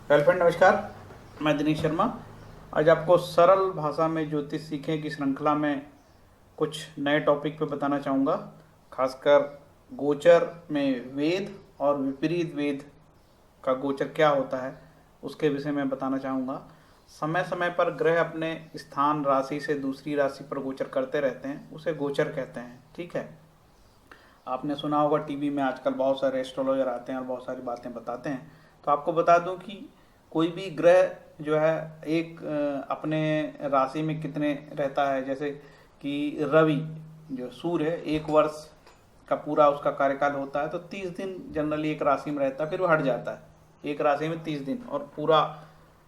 Hello friend, नमस्कार। मैं दिनेश शर्मा आज आपको सरल भाषा में ज्योतिष सीखें की श्रृंखला में कुछ नए टॉपिक पे बताना चाहूँगा। खासकर गोचर में वेद और विपरीत वेद का गोचर क्या होता है उसके विषय में बताना चाहूँगा। समय समय पर ग्रह अपने स्थान राशि से दूसरी राशि पर गोचर करते रहते हैं, उसे गोचर कहते हैं। ठीक है, आपने सुना होगा टीवी में आजकल बहुत सारे एस्ट्रोलॉजर आते हैं और बहुत सारी बातें बताते हैं। तो आपको बता दूं कि कोई भी ग्रह जो है एक अपने राशि में कितने रहता है। जैसे कि रवि जो सूर्य है, एक वर्ष का पूरा उसका कार्यकाल होता है, तो 30 दिन जनरली एक राशि में रहता है, फिर वो हट जाता है। एक राशि में 30 दिन, और पूरा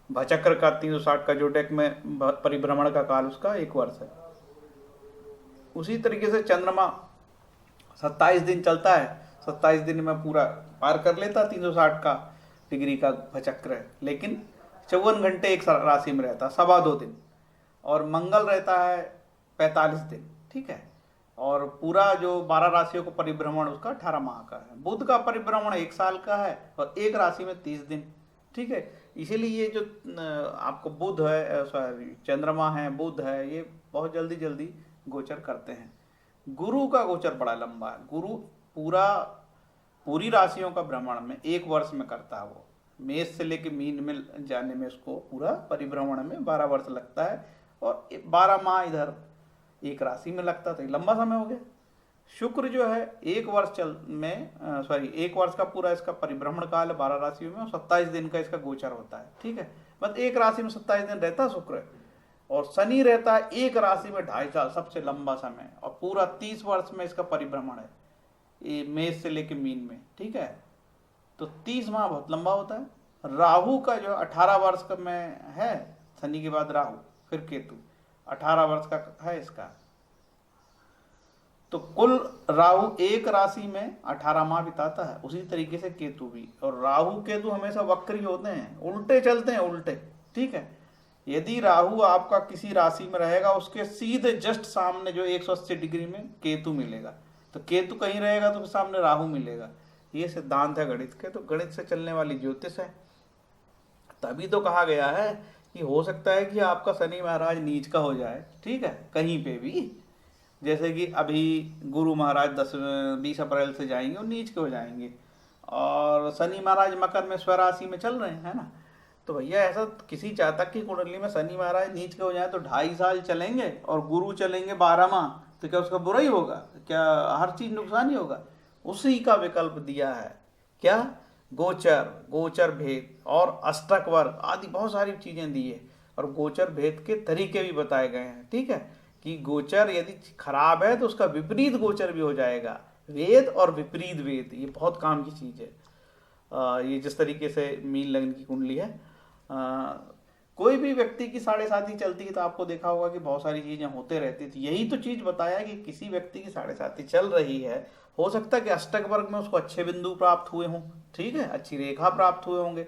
भचक्र का 360 का जोडेक में परिभ्रमण का काल उसका एक वर्ष है। उसी तरीके से चंद्रमा 27 दिन चलता है, 27 दिन में पूरा पार कर लेता 360 का डिग्री का भचक्र है, लेकिन 54 घंटे एक राशि में रहता, 2.25 दिन। और मंगल रहता है 45 दिन। ठीक है, और पूरा जो 12 राशियों का परिभ्रमण उसका 18 माह का है। बुध का परिभ्रमण 1 साल का है और एक राशि में 30 दिन। ठीक है, इसीलिए ये जो आपको बुध है, सॉरी चंद्रमा है, बुध है, ये बहुत जल्दी जल्दी गोचर करते हैं। गुरु का गोचर बड़ा लंबा है। गुरु पूरी राशियों का भ्रमण में एक वर्ष में करता है। वो मेष से लेके मीन में जाने में उसको पूरा परिभ्रमण में 12 वर्ष लगता है, और 12 माह इधर एक राशि में लगता, तो लंबा समय हो गया। शुक्र जो है एक वर्ष एक वर्ष का पूरा इसका परिभ्रमण काल है 12 राशियों में, और 27 दिन का इसका गोचर होता है। ठीक है, मतलब एक राशि में 27 दिन रहता है शुक्र। और शनि रहता है एक राशि में 2.5 साल, सबसे लंबा समय, और पूरा 30 वर्ष में इसका परिभ्रमण है, ये मेष से लेके मीन में। ठीक है, तो 30 माह बहुत लंबा होता है। राहु का जो 18 वर्ष का में है, शनि के बाद राहु, फिर केतु 18 वर्ष का है इसका। तो कुल राहु एक राशि में 18 माह बिताता है। उसी तरीके से केतु भी, और राहु केतु हमेशा वक्री होते हैं, उल्टे चलते हैं, उल्टे। ठीक है, यदि राहु आपका किसी राशि में रहेगा, उसके सीधे जस्ट सामने जो 180 डिग्री में केतु मिलेगा, तो केतु कहीं रहेगा तो सामने राहु मिलेगा। ये सिद्धांत है गणित के, तो गणित से चलने वाली ज्योतिष है। तभी तो कहा गया है कि हो सकता है कि आपका शनि महाराज नीच का हो जाए। ठीक है, कहीं पे भी, जैसे कि अभी गुरु महाराज 20 अप्रैल से जाएंगे और नीच के हो जाएंगे, और शनि महाराज मकर में स्वराशि में चल रहे हैं ना। तो भैया ऐसा किसी जातक की कुंडली में शनि महाराज नीच के हो जाए तो 2.5 साल चलेंगे, और गुरु चलेंगे 12 माह, तो क्या उसका बुरा ही होगा? क्या हर चीज नुकसान ही होगा? उसी का विकल्प दिया है। क्या? गोचर, गोचर भेद और अष्टक वर्ग आदि बहुत सारी चीजें दी है, और गोचर भेद के तरीके भी बताए गए हैं। ठीक है, कि गोचर यदि खराब है तो उसका विपरीत गोचर भी हो जाएगा। वेद और विपरीत वेद, ये बहुत काम की चीज है। ये जिस तरीके से मीन लग्न की कुंडली है, कोई भी व्यक्ति की 7.5 चलती है तो आपको देखा होगा कि बहुत सारी चीजें होते रहती थी। यही तो चीज बताया कि किसी व्यक्ति की 7.5 चल रही है, हो सकता है कि अष्टक वर्ग में उसको अच्छे बिंदु प्राप्त हुए हों। ठीक है, अच्छी रेखा प्राप्त हुए होंगे।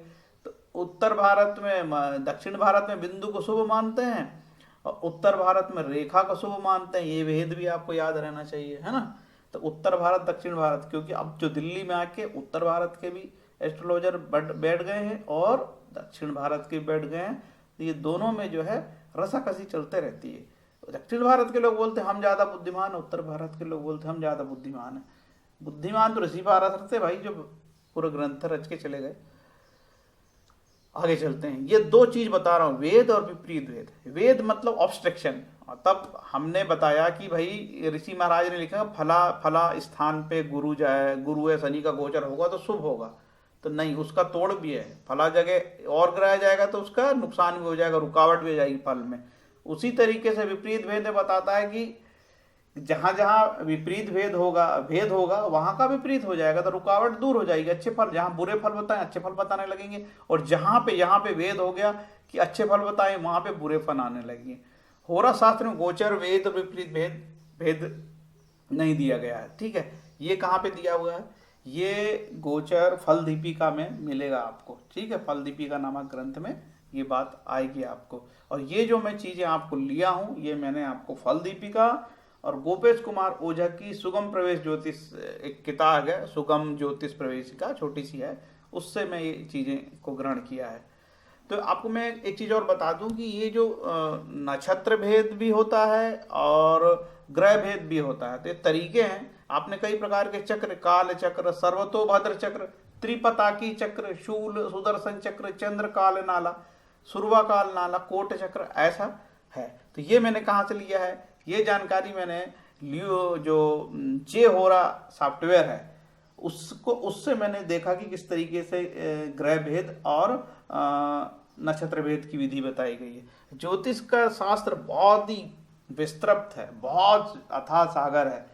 तो उत्तर भारत में, दक्षिण भारत में बिंदु को शुभ मानते हैं, और उत्तर भारत में रेखा को शुभ मानते हैं। ये भेद भी आपको याद रहना चाहिए, है ना। तो उत्तर भारत, दक्षिण भारत, क्योंकि अब जो दिल्ली में आके उत्तर भारत के भी एस्ट्रोलॉजर बैठ गए हैं और दक्षिण भारत के बैठ गए हैं, तो ये दोनों में जो है रसाकसी चलते रहती है। दक्षिण भारत के लोग बोलते हैं हम ज्यादा बुद्धिमान है, उत्तर भारत के लोग बोलते हैं हम ज्यादा बुद्धिमान है। बुद्धिमान तो ऋषि भारत थे भाई, जो पूरा ग्रंथ रच के चले गए। आगे चलते हैं, ये 2 चीज बता रहा हूं, वेद और विपरीत वेद। वेद मतलब ऑब्स्ट्रक्शन, और तब हमने बताया कि भाई ऋषि महाराज ने लिखा फला फला स्थान पे गुरु जाए, गुरु है, शनि का गोचर होगा तो शुभ होगा। तो नहीं, उसका तोड़ भी है। फला जगह और ग्रह जाएगा तो उसका नुकसान भी हो जाएगा, रुकावट भी हो जाएगी फल में। उसी तरीके से विपरीत भेद बताता है कि जहां जहां विपरीत भेद होगा वहां का विपरीत हो जाएगा, तो रुकावट दूर हो जाएगी। अच्छे फल, जहां बुरे फल बताएं अच्छे फल बताने लगेंगे, और यहाँ पे भेद हो गया कि अच्छे फल बताएं, वहां पे बुरे फल आने लगेंगे। होरा शास्त्र में गोचर, वेद और विपरीत भेद नहीं दिया गया है। ठीक है, ये कहाँ पे दिया हुआ है? ये गोचर फल दीपिका में मिलेगा आपको। ठीक है, फल दीपिका नामक ग्रंथ में ये बात आएगी आपको। और ये जो मैं चीजें आपको लिया हूं, ये मैंने आपको फल दीपिका और गोपेश कुमार ओझा की सुगम प्रवेश ज्योतिष, एक किताब है सुगम ज्योतिष प्रवेशिका, छोटी सी है, उससे मैं ये चीजें को ग्रहण किया है। तो आपको मैं एक चीज और बता दूं कि ये जो नक्षत्र भेद भी होता है और ग्रह भेद भी होता है, तो ये तरीके हैं। आपने कई प्रकार के चक्र, काल चक्र, सर्वतोभद्र चक्र, त्रिपताकी चक्र, शूल, सुदर्शन चक्र, चंद्र काल नाला, सुरवा काल नाला, कोट चक्र, ऐसा है। तो ये मैंने कहाँ से लिया है, ये जानकारी मैंने लियो जो जे होरा सॉफ्टवेयर है उससे मैंने देखा कि किस तरीके से ग्रह भेद और नक्षत्र भेद की विधि बताई गई है। ज्योतिष का शास्त्र बहुत ही विस्तृत है, बहुत अथाह सागर है।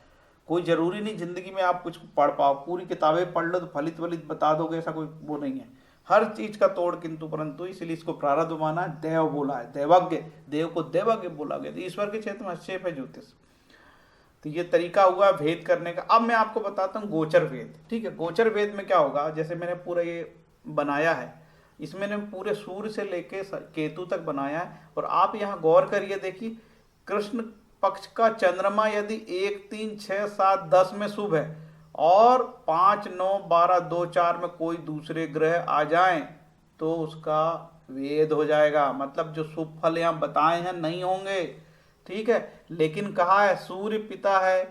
कोई जरूरी नहीं जिंदगी में आप कुछ पढ़ पाओ, पूरी किताबें पढ़ लो तो फलित वलित बता दोगे, ऐसा कोई वो नहीं है। हर चीज का तोड़ किंतु परंतु, इसलिए इसको प्रारब्ध माना है, देव बोला है, देवज्ञ, देव को देवज्ञ बोला गया। तो ईश्वर के क्षेत्र में हस्तक्षेप है ज्योतिष। तो ये तरीका हुआ भेद करने का। अब मैं आपको बताता हूँ गोचर भेद। ठीक है, गोचर भेद में क्या होगा, जैसे मैंने पूरा ये बनाया है, इसमें मैंने पूरे सूर्य से लेके केतु तक बनाया है। और आप यहाँ गौर करिए, देखिए कृष्ण पक्ष का चंद्रमा यदि 1, 3, 6, 7, 10 में शुभ है और 5, 9, 12, 2, 4 में कोई दूसरे ग्रह आ जाएं तो उसका वेद हो जाएगा। मतलब जो शुभ फल यहाँ बताए हैं नहीं होंगे। ठीक है, लेकिन कहा है सूर्य पिता है,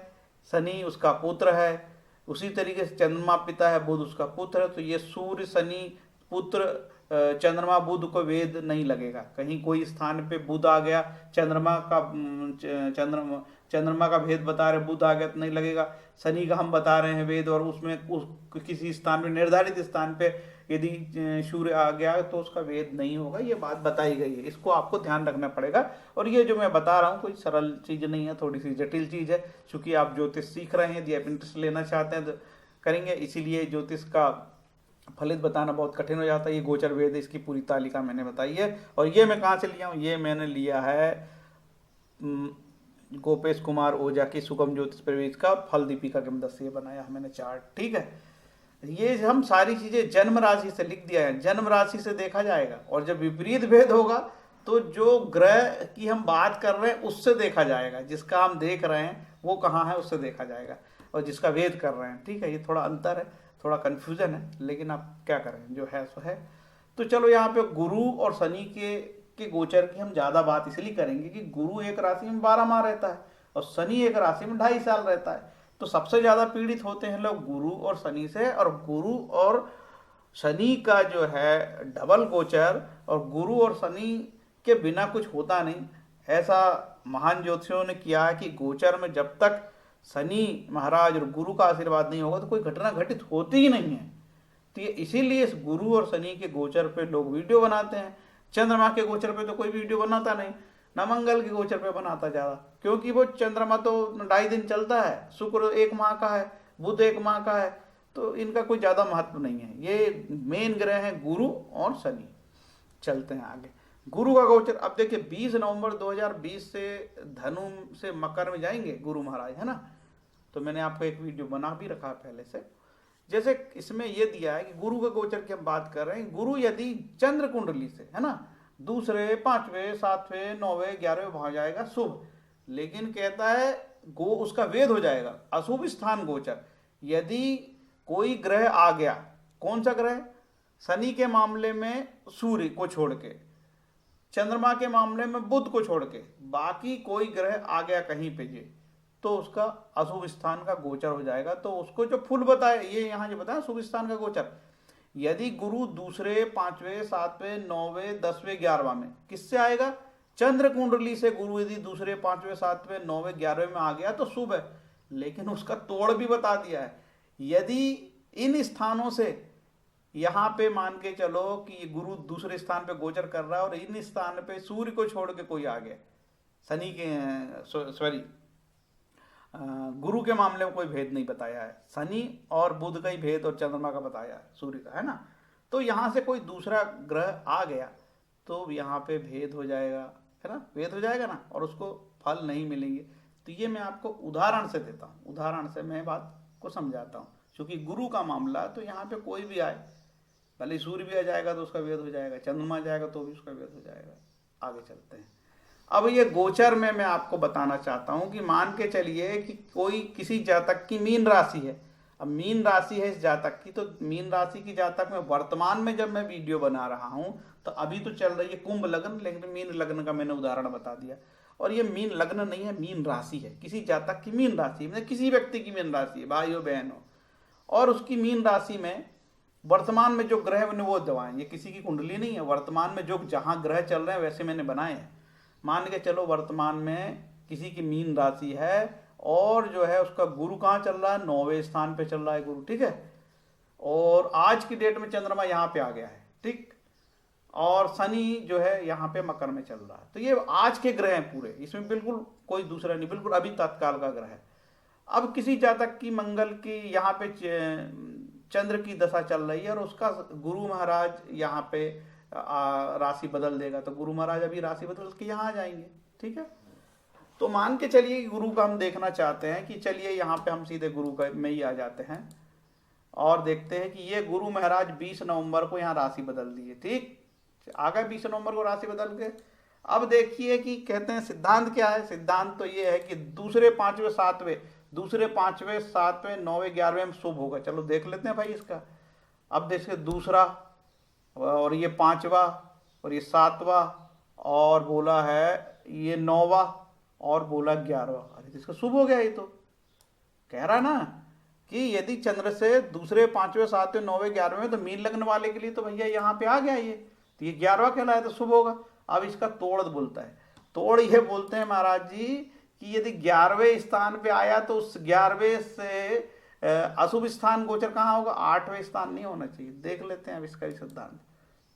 शनि उसका पुत्र है, उसी तरीके से चंद्रमा पिता है, बुध उसका पुत्र है। तो ये सूर्य शनि पुत्र चंद्रमा बुध को वेद नहीं लगेगा। कहीं कोई स्थान पे बुध आ गया, चंद्रमा का भेद बता रहे, बुध आ गया तो नहीं लगेगा। शनि का हम बता रहे हैं वेद, और उसमें किसी स्थान पे, निर्धारित स्थान पे यदि सूर्य आ गया तो उसका वेद नहीं होगा। ये बात बताई गई है, इसको आपको ध्यान रखना पड़ेगा। और ये जो मैं बता रहा हूँ कोई सरल चीज नहीं है, थोड़ी सी जटिल चीज है। चूंकि आप ज्योतिष सीख रहे हैं, यदि आप इंटरेस्ट लेना चाहते हैं तो करेंगे, इसीलिए ज्योतिष का फलित बताना बहुत कठिन हो जाता है। ये गोचर वेद, इसकी पूरी तालिका मैंने बताई है। और ये मैं कहाँ से लिया हूँ, ये मैंने लिया है गोपेश कुमार ओझा की सुगम ज्योतिष प्रवेश का फल दीपिका के मदद से ये बनाया है मैंने चार्ट। ठीक है, ये हम सारी चीजें जन्म राशि से लिख दिया है, जन्म राशि से देखा जाएगा। और जब विपरीत भेद होगा तो जो ग्रह की हम बात कर रहे हैं उससे देखा जाएगा, जिसका हम देख रहे हैं वो कहाँ है उससे देखा जाएगा, और जिसका वेद कर रहे हैं। ठीक है, ये थोड़ा अंतर है, थोड़ा कन्फ्यूजन है, लेकिन आप क्या करें, जो है सो है। तो चलो यहाँ पे गुरु और शनि के गोचर की हम ज्यादा बात इसलिए करेंगे कि गुरु एक राशि में 12 माह रहता है और शनि एक राशि में 2.5 साल रहता है। तो सबसे ज्यादा पीड़ित होते हैं लोग गुरु और शनि से। और गुरु और शनि का जो है डबल गोचर, और गुरु और शनि के बिना कुछ होता नहीं, ऐसा महान ज्योतिषियों ने किया है कि गोचर में जब तक शनि महाराज और गुरु का आशीर्वाद नहीं होगा तो कोई घटना घटित होती ही नहीं है। तो ये इसीलिए इस गुरु और शनि के गोचर पे लोग वीडियो बनाते हैं। चंद्रमा के गोचर पे तो कोई वीडियो बनाता नहीं, ना मंगल के गोचर पे बनाता ज्यादा, क्योंकि वो चंद्रमा तो 2.5 दिन चलता है, शुक्र 1 माह का है, बुध 1 माह का है, तो इनका कोई ज्यादा महत्व नहीं है। ये मेन ग्रह हैं गुरु और शनि। चलते हैं आगे, गुरु का गोचर। अब देखिए 20 नवंबर 2020 से धनु से मकर में जाएंगे गुरु महाराज, है ना। तो मैंने आपको एक वीडियो बना भी रखा पहले से। जैसे इसमें यह दिया है कि गुरु का गोचर की हम बात कर रहे हैं, गुरु यदि चंद्र कुंडली से, है ना, 2, 5, 7, 9, 11 भाव जाएगा शुभ, लेकिन कहता है उसका वेद हो जाएगा अशुभ स्थान गोचर। यदि कोई ग्रह आ गया, कौन सा ग्रह, शनि के मामले में सूर्य को छोड़ के, चंद्रमा के मामले में बुध को छोड़ के, बाकी कोई ग्रह आ गया कहीं पे ये, तो उसका अशुभ स्थान का गोचर हो जाएगा। तो उसको जो फुल बताए, ये यहाँ जो बताया शुभ स्थान का गोचर, यदि गुरु 2, 5, 7, 9, 10, 11 में किससे आएगा, चंद्र कुंडली से गुरु यदि 2, 5, 7, 9, 11 में आ गया तो शुभ है। लेकिन उसका तोड़ भी बता दिया है, यदि इन स्थानों से यहाँ पे मान के चलो कि गुरु दूसरे स्थान पे गोचर कर रहा है और इन स्थान पे सूर्य को छोड़ के कोई आ गया, शनि के सॉरी गुरु के मामले में कोई भेद नहीं बताया है, शनि और बुध का ही भेद और चंद्रमा का बताया है, सूर्य का, है ना। तो यहाँ से कोई दूसरा ग्रह आ गया तो यहाँ पे भेद हो जाएगा, है ना, भेद हो जाएगा ना, और उसको फल नहीं मिलेंगे। तो ये मैं आपको उदाहरण से देता हूँ, उदाहरण से मैं बात को समझाता हूँ। क्योंकि गुरु का मामला तो यहाँ पे कोई भी आए, भले सूर्य भी आ जाएगा तो उसका वेद हो जाएगा, चंद्रमा आ जाएगा तो भी उसका वेद हो जाएगा। आगे चलते हैं। अब ये गोचर में मैं आपको बताना चाहता हूं कि मान के चलिए कि कोई किसी जातक की मीन राशि है अब मीन राशि है इस जातक की, तो मीन राशि की जातक में वर्तमान में जब मैं वीडियो बना रहा हूं तो अभी तो चल रही है कुंभ लग्न, लेकिन मीन लग्न का मैंने उदाहरण बता दिया। और ये मीन लग्न नहीं है, मीन राशि है, किसी जातक की मीन राशि, मतलब किसी व्यक्ति की मीन राशि है, भाइयों बहनों। और उसकी मीन राशि में वर्तमान में जो ग्रह बने वो दवाएं, ये किसी की कुंडली नहीं है, वर्तमान में जो जहां ग्रह चल रहे हैं वैसे मैंने बनाए हैं। मान के चलो वर्तमान में किसी की मीन राशि है और जो है उसका गुरु कहाँ चल रहा है, 9वें स्थान पे चल रहा है गुरु, ठीक है। और आज की डेट में चंद्रमा यहाँ पे आ गया है, ठीक। और शनि जो है यहाँ पे मकर में चल रहा है। तो ये आज के ग्रह हैं पूरे, इसमें बिल्कुल कोई दूसरा नहीं, बिल्कुल अभी तत्काल का ग्रह है। अब किसी जातक की मंगल की यहाँ पे चंद्र की दशा चल रही है और उसका गुरु महाराज यहाँ पे राशि बदल देगा, तो गुरु महाराज अभी राशि बदल के यहाँ आ जाएंगे, ठीक है। तो मान के चलिए गुरु का हम देखना चाहते हैं कि चलिए यहाँ पे हम सीधे गुरु का में ही आ जाते हैं और देखते हैं कि ये गुरु महाराज 20 नवंबर को यहाँ राशि बदल दिए, ठीक। आ गए 20 नवंबर को राशि बदल के। अब देखिए कि कहते हैं सिद्धांत क्या है। सिद्धांत तो ये है कि दूसरे, पांचवें, सातवें, 9वें, 11वें में शुभ होगा। चलो देख लेते हैं भाई इसका। अब देखिए दूसरा और ये 5वां और ये 7वां और बोला है ये 9वां और बोला 11वां। अरे तो इसका शुभ हो गया। ये तो कह रहा ना कि यदि चंद्र से दूसरे, 5वें, 7वें, 9वें, 11वें में, तो मीन लग्न वाले के लिए तो भैया यहाँ पे आ गया ये, तो ये 11वां कहलाया तो शुभ होगा। अब इसका तोड़ बोलता है। तोड़ ये बोलते हैं महाराज जी कि यदि 11वें स्थान पे आया तो उस 11वें से अशुभ स्थान गोचर कहाँ होगा, 8वें स्थान नहीं होना चाहिए। देख लेते हैं अब इसका सिद्धांत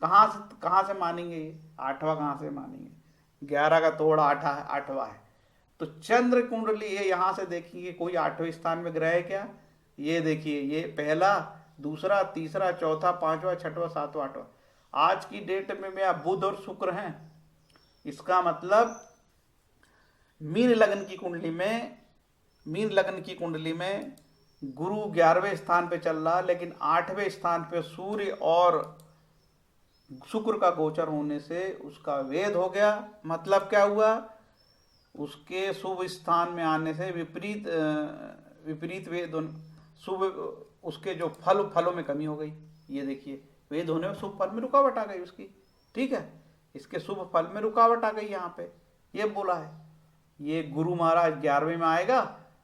कहाँ से मानेंगे ये, 8वां कहाँ से मानेंगे। 11 का तोड़ 8वां है। तो चंद्र कुंडली ये यहाँ से देखिए कोई 8वें स्थान में ग्रह है क्या। ये देखिए ये पहला, दूसरा, तीसरा, चौथा, 5वां, 6वां, 7वां, 8वां। आज की डेट में बुध और शुक्र हैं। इसका मतलब मीन लग्न की कुंडली में गुरु 11वें स्थान पे चल रहा, लेकिन 8वें स्थान पे सूर्य और शुक्र का गोचर होने से उसका वेद हो गया। मतलब क्या हुआ, उसके शुभ स्थान में आने से विपरीत वेद, शुभ उसके जो फलों में कमी हो गई। ये देखिए वेद होने में शुभ फल में रुकावट आ गई उसकी, ठीक है। इसके शुभ फल में रुकावट आ गई यहाँ पे, ये बोला है। ये गुरु महाराज 11वें में आएगा,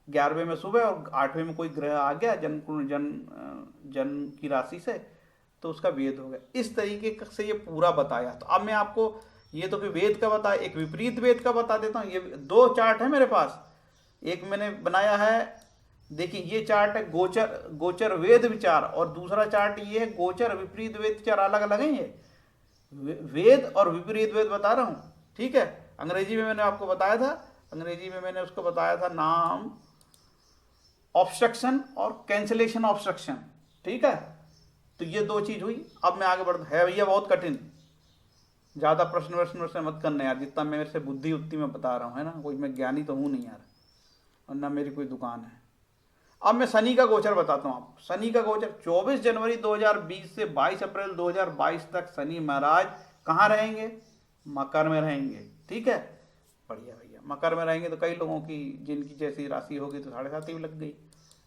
11वें में शुभ है और 8वें में कोई ग्रह आ गया जन्म की राशि से, तो उसका वेद हो गया। इस तरीके से ये पूरा बताया। तो अब मैं आपको ये तो कि वेद का बताया, एक विपरीत वेद का बता देता हूँ। ये 2 चार्ट है मेरे पास। एक मैंने बनाया है, देखिए ये चार्ट है गोचर वेद विचार, और दूसरा चार्ट ये है गोचर विपरीत वेद विचार। अलग अलग है ये, वेद और विपरीत वेद बता रहा हूँ, ठीक है। अंग्रेजी में मैंने आपको बताया था, अंग्रेजी में मैंने उसको बताया था नाम ऑब्स्ट्रक्शन और कैंसिलेशन ऑब्स्ट्रक्शन, ठीक है। तो ये 2 चीज हुई। अब मैं आगे बढ़ता है भैया, बहुत कठिन, ज्यादा प्रश्न मत करना यार, जितना मेरे से बुद्धि उतनी मैं बता रहा हूँ, है ना। कोई मैं ज्ञानी तो हूँ नहीं यार, और ना मेरी कोई दुकान है। अब मैं शनि का गोचर बताता हूँ आपको। शनि का गोचर 24 जनवरी 2020 से 22 अप्रैल 2022 तक शनि महाराज कहाँ रहेंगे, मकर में रहेंगे, ठीक है। बढ़िया भैया, मकर में रहेंगे तो कई लोगों की जिनकी जैसी राशि होगी तो 7.5 भी लग गई,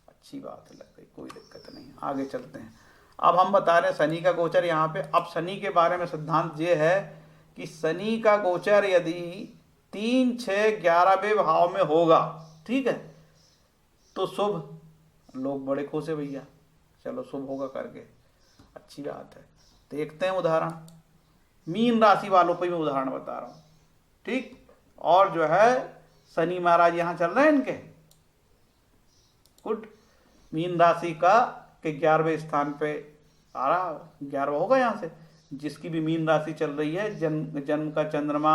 अच्छी बात है, लग गई, कोई दिक्कत नहीं। आगे चलते हैं। अब हम बता रहे हैं शनि का गोचर यहाँ पे। अब शनि के बारे में सिद्धांत ये है कि शनि का गोचर यदि 3, 6, 11वें भाव में होगा, ठीक है, तो शुभ। लोग बड़े खुश है भैया, चलो शुभ होगा करके, अच्छी बात है। देखते हैं उदाहरण, मीन राशि वालों पर मैं उदाहरण बता रहा हूँ, ठीक। और जो है शनि महाराज यहाँ चल रहे हैं इनके, गुड। मीन राशि का के 11वें स्थान पे आ रहा, 11वां होगा यहाँ से। जिसकी भी मीन राशि चल रही है, जन्म का चंद्रमा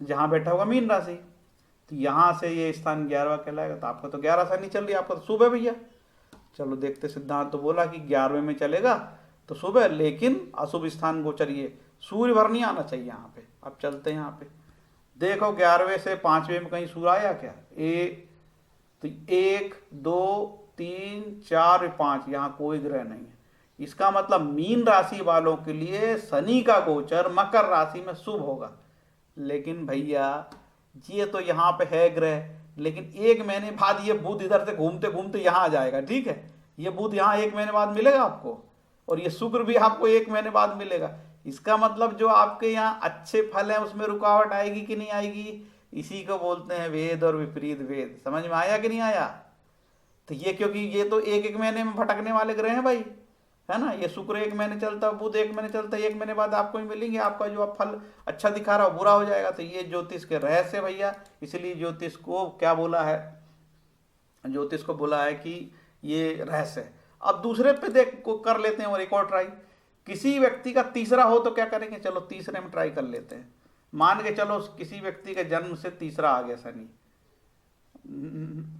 जहाँ बैठा होगा मीन राशि, तो यहाँ से ये स्थान 11वां कहलाएगा। तो आपका तो 11 शनि चल रही है, आपका तो शुभ है भैया। चलो देखते, सिद्धांत तो बोला कि 11वें में चलेगा तो शुभ है, लेकिन अशुभ स्थान गोचर ये सूर्य भर नहीं आना चाहिए यहाँ पे। अब चलते हैं यहाँ पे, देखो 11वें से 5वें में कहीं सूर्य आया क्या, तो 1, 2, 3, 4, 5, यहाँ कोई ग्रह नहीं है। इसका मतलब मीन राशि वालों के लिए शनि का गोचर मकर राशि में शुभ होगा। लेकिन भैया ये तो यहाँ पे है ग्रह, लेकिन 1 महीने बाद ये बुध इधर से घूमते घूमते यहाँ आ जाएगा, ठीक है। ये बुध यहाँ 1 महीने बाद मिलेगा आपको, और ये शुक्र भी आपको 1 महीने बाद मिलेगा। इसका मतलब जो आपके यहाँ अच्छे फल हैं उसमें रुकावट आएगी कि नहीं आएगी, इसी को बोलते हैं वेद और विपरीत वेद। समझ में आया कि नहीं आया? तो ये क्योंकि ये तो 1 महीने में भटकने वाले ग्रह हैं भाई, है ना। ये शुक्र 1 महीने चलता है, बुध 1 महीने चलता है, 1 महीने बाद आपको ही मिलेंगे, आपका जो आप फल अच्छा दिखा रहा हो बुरा हो जाएगा। तो ये ज्योतिष के रहस्य भैया, इसलिए ज्योतिष को क्या बोला है, ज्योतिष को बोला है कि ये रहस्य है। अब दूसरे पे देख को कर लेते हैं और एक और ट्राई। किसी व्यक्ति का तीसरा हो तो क्या करेंगे, चलो तीसरे में ट्राई कर लेते हैं। मान के चलो किसी व्यक्ति के जन्म से तीसरा आ गया शनि,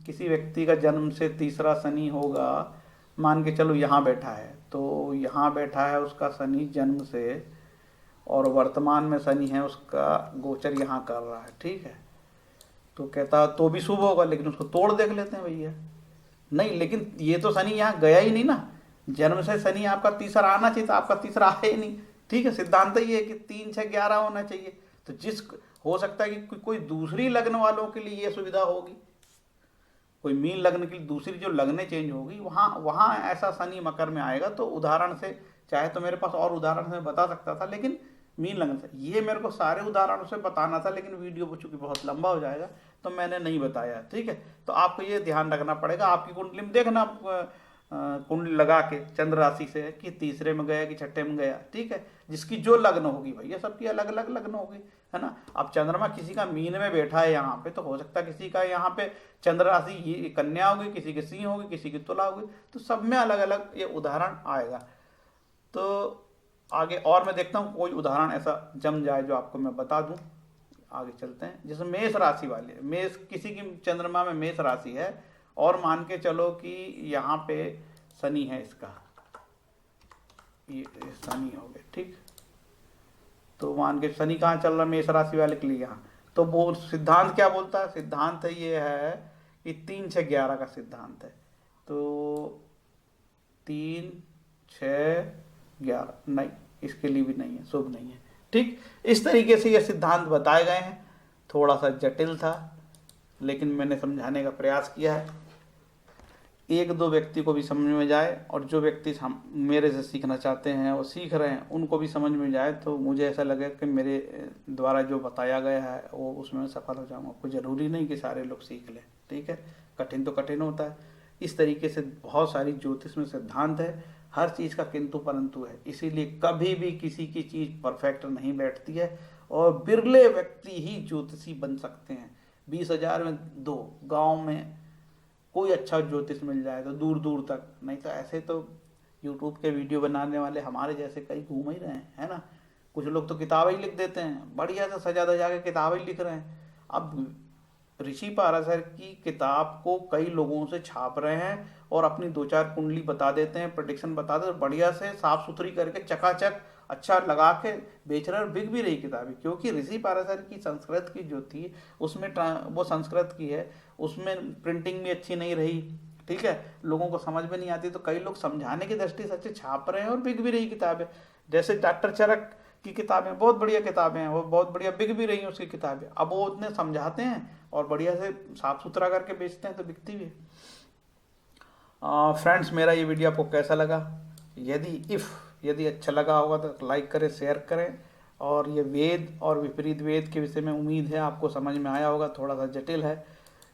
किसी व्यक्ति का जन्म से तीसरा शनि होगा, मान के चलो यहाँ बैठा है, तो यहाँ बैठा है उसका शनि जन्म से, और वर्तमान में शनि है उसका गोचर यहाँ कर रहा है, ठीक है। तो कहता तो भी शुभ होगा, लेकिन उसको तोड़ देख लेते हैं भैया। नहीं, लेकिन ये तो शनि यहाँ गया ही नहीं ना, जन्म से शनि आपका तीसरा आना चाहिए, तो आपका तीसरा आया ही नहीं, ठीक है। सिद्धांत ये है कि 3, 6, 11 होना चाहिए। तो जिस हो सकता है कि कोई दूसरी लग्न वालों के लिए ये सुविधा होगी, कोई मीन लग्न की दूसरी जो लग्नें चेंज होगी, वहाँ ऐसा शनि मकर में आएगा। तो उदाहरण से, चाहे तो मेरे पास और उदाहरण से बता सकता था, लेकिन मीन लग्न से ये मेरे को सारे उदाहरणों से बताना था, लेकिन वीडियो चूंकि बहुत लंबा हो जाएगा तो मैंने नहीं बताया, ठीक है। तो आपको ये ध्यान रखना पड़ेगा, आपकी कुंडली में देखना कुंडली लगा के चंद्र राशि से कि तीसरे में गया कि छठे में गया, ठीक है। जिसकी जो लग्न होगी भैया, सबकी अलग अलग लग्न होगी, है ना। अब चंद्रमा किसी का मीन में बैठा है यहाँ पे, तो हो सकता है किसी का यहाँ पे चंद्र राशि ये कन्या होगी, किसी की सिंह होगी, किसी की तुला होगी, तो सब में अलग अलग ये उदाहरण आएगा। तो आगे और मैं देखता हूँ कोई उदाहरण ऐसा जम जाए जो आपको मैं बता दूं। आगे चलते हैं। जैसे मेष राशि वाले, मेष किसी की चंद्रमा में मेष राशि है, और मान के चलो कि यहाँ पे शनि है, इसका ये शनि हो गए, ठीक। तो मान के शनि कहाँ चल रहा है मेष राशि वाले के लिए, यहाँ। तो वो सिद्धांत क्या बोलता है, सिद्धांत ये है कि 3, 6, 11 का सिद्धांत है। तो 3, 6, 11 नहीं, इसके लिए भी नहीं है, शुभ नहीं है, ठीक। इस तरीके से ये सिद्धांत बताए गए हैं। थोड़ा सा जटिल था, लेकिन मैंने समझाने का प्रयास किया है, 1-2 व्यक्ति को भी समझ में जाए, और जो व्यक्ति मेरे से सीखना चाहते हैं और सीख रहे हैं उनको भी समझ में जाए, तो मुझे ऐसा लगे कि मेरे द्वारा जो बताया गया है वो उसमें सफल हो जाऊंगा। कोई ज़रूरी नहीं कि सारे लोग सीख लें, ठीक है। कठिन तो कठिन होता है। इस तरीके से बहुत सारी ज्योतिष में सिद्धांत है, हर चीज़ का किंतु परंतु है, इसीलिए कभी भी किसी की चीज़ परफेक्ट नहीं बैठती है, और बिरले व्यक्ति ही ज्योतिषी बन सकते हैं। 20,000 में 2 गाँव में कोई अच्छा ज्योतिष मिल जाए तो दूर दूर तक, नहीं तो ऐसे तो यूट्यूब के वीडियो बनाने वाले हमारे जैसे कई घूम ही रहे हैं, है ना। कुछ लोग तो किताबें ही लिख देते हैं, बढ़िया से सजा धजा के किताबें लिख रहे हैं। अब ऋषि पाराशर की किताब को कई लोगों से छाप रहे हैं, और अपनी 2-4 कुंडली बता देते हैं, प्रेडिक्शन बता देते हैं, बढ़िया से साफ सुथरी करके चकाचक अच्छा लगा के बेच रहे, और बिक भी रही किताबें। क्योंकि ऋषि पाराशर की संस्कृत की जो थी उसमें वो संस्कृत की है, उसमें प्रिंटिंग भी अच्छी नहीं रही, ठीक है, लोगों को समझ में नहीं आती, तो कई लोग समझाने की दृष्टि से अच्छे छाप रहे हैं और बिक भी रही किताबें। जैसे डॉक्टर चरक की किताबें बहुत बढ़िया किताबें हैं, वो बहुत बढ़िया बिक भी रही हैं उसकी किताबें। अब वो उतने समझाते हैं और बढ़िया से साफ सुथरा करके बेचते हैं, तो बिकती भी है। फ्रेंड्स, मेरा ये वीडियो आपको कैसा लगा? यदि अच्छा लगा होगा तो लाइक करें, शेयर करें। और ये वेद और विपरीत वेद के विषय में उम्मीद है आपको समझ में आया होगा, थोड़ा सा जटिल है।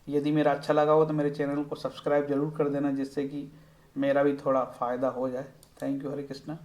यदि मेरा अच्छा लगा हो तो मेरे चैनल को सब्सक्राइब जरूर कर देना, जिससे कि मेरा भी थोड़ा फ़ायदा हो जाए। Thank you, Hare Krishna.